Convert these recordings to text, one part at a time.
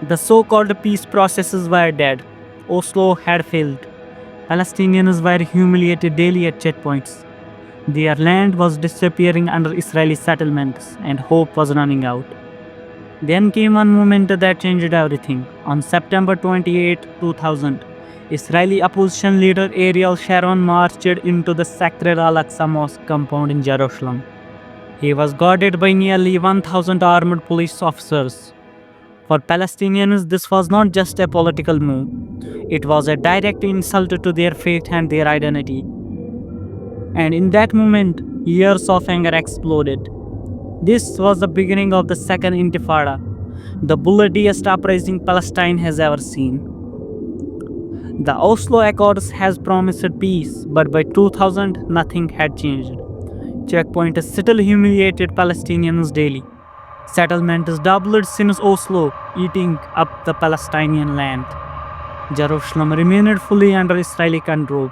The so-called peace processes were dead. Oslo had failed. Palestinians were humiliated daily at checkpoints. Their land was disappearing under Israeli settlements, and hope was running out. Then came one moment that changed everything. On September 28, 2000, Israeli opposition leader Ariel Sharon marched into the sacred Al-Aqsa Mosque compound in Jerusalem. He was guarded by nearly 1,000 armed police officers. For Palestinians, this was not just a political move, it was a direct insult to their faith and their identity. And in that moment, years of anger exploded. This was the beginning of the Second Intifada, the bloodiest uprising Palestine has ever seen. The Oslo Accords has promised peace, but by 2000, nothing had changed. Checkpoints still humiliated Palestinians daily. Settlements doubled since Oslo, eating up the Palestinian land. Jerusalem remained fully under Israeli control.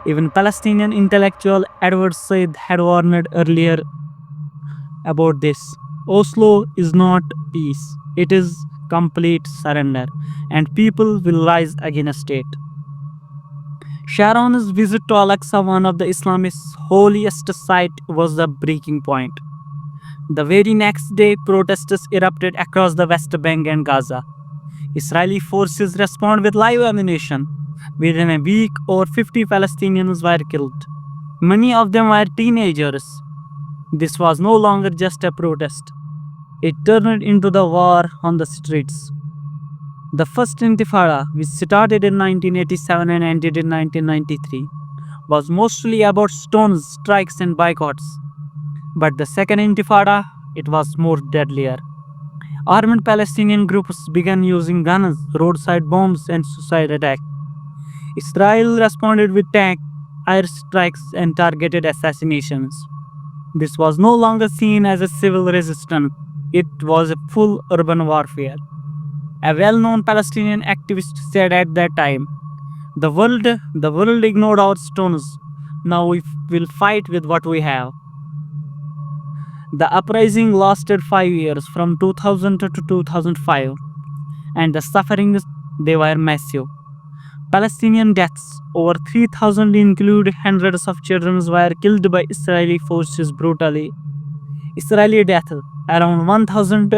Even Palestinian intellectual Edward Said had warned earlier about this. Oslo is not peace, it is complete surrender, and people will rise against it. Sharon's visit to Al-Aqsa, one of the Islamists' holiest sites, was the breaking point. The very next day, protests erupted across the West Bank and Gaza. Israeli forces responded with live ammunition. Within a week, over 50 Palestinians were killed. Many of them were teenagers. This was no longer just a protest. It turned into the war on the streets. The First Intifada, which started in 1987 and ended in 1993, was mostly about stones, strikes, and boycotts. But the Second Intifada, it was more deadlier. Armed Palestinian groups began using guns, roadside bombs, and suicide attacks. Israel responded with tank, air strikes, and targeted assassinations. This was no longer seen as a civil resistance, it was a full urban warfare. A well-known Palestinian activist said at that time, the world ignored our stones. Now we will fight with what we have." The uprising lasted 5 years, from 2000 to 2005, and the sufferings, they were massive. Palestinian deaths, over 3,000, include hundreds of children, were killed by Israeli forces brutally. Israeli deaths, around 1,000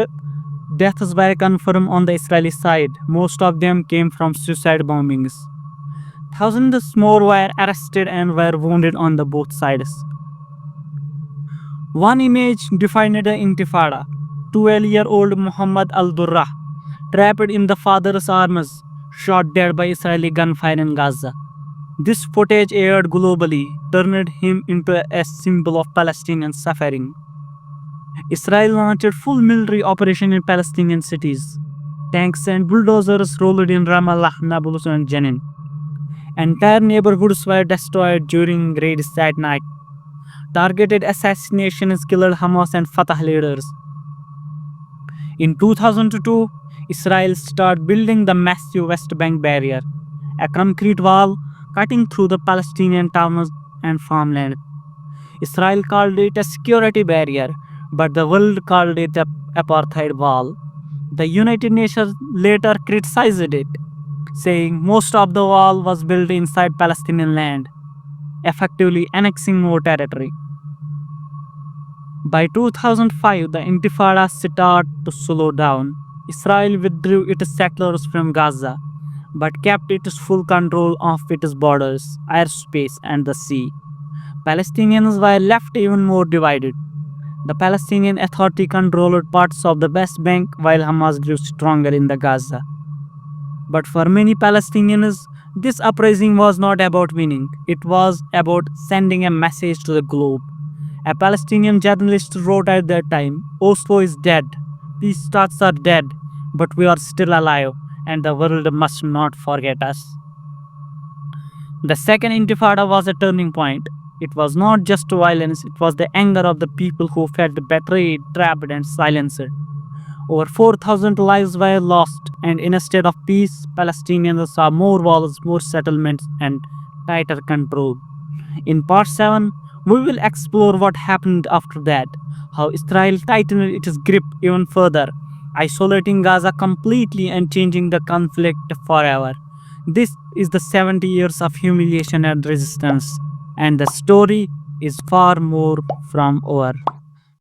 deaths were confirmed on the Israeli side. Most of them came from suicide bombings. Thousands more were arrested and were wounded on the both sides. One image defined the Intifada: 12-year-old Muhammad al-Durrah, trapped in the father's arms, shot dead by Israeli gunfire in Gaza. This footage aired globally, turned him into a symbol of Palestinian suffering. Israel launched full military operation in Palestinian cities. Tanks and bulldozers rolled in Ramallah, Nablus, and Jenin. Entire neighborhoods were destroyed during raids at night. Targeted assassinations killed Hamas and Fatah leaders. In 2002, Israel started building the massive West Bank barrier, a concrete wall cutting through the Palestinian towns and farmland. Israel called it a security barrier, but the world called it an apartheid wall. The United Nations later criticized it, saying most of the wall was built inside Palestinian land, effectively annexing more territory. By 2005, the Intifada started to slow down. Israel withdrew its settlers from Gaza, but kept its full control of its borders, airspace, and the sea. Palestinians were left even more divided. The Palestinian Authority controlled parts of the West Bank while Hamas grew stronger in the Gaza. But for many Palestinians, this uprising was not about winning. It was about sending a message to the globe. A Palestinian journalist wrote at that time, "Oslo is dead, peace talks are dead, but we are still alive, and the world must not forget us." The Second Intifada was a turning point. It was not just violence, it was the anger of the people who felt betrayed, trapped, and silenced. Over 4,000 lives were lost, and instead of peace, Palestinians saw more walls, more settlements, and tighter control. In part 7, we will explore what happened after that, how Israel tightened its grip even further, isolating Gaza completely and changing the conflict forever. This is the 70 years of humiliation and resistance, and the story is far more from over.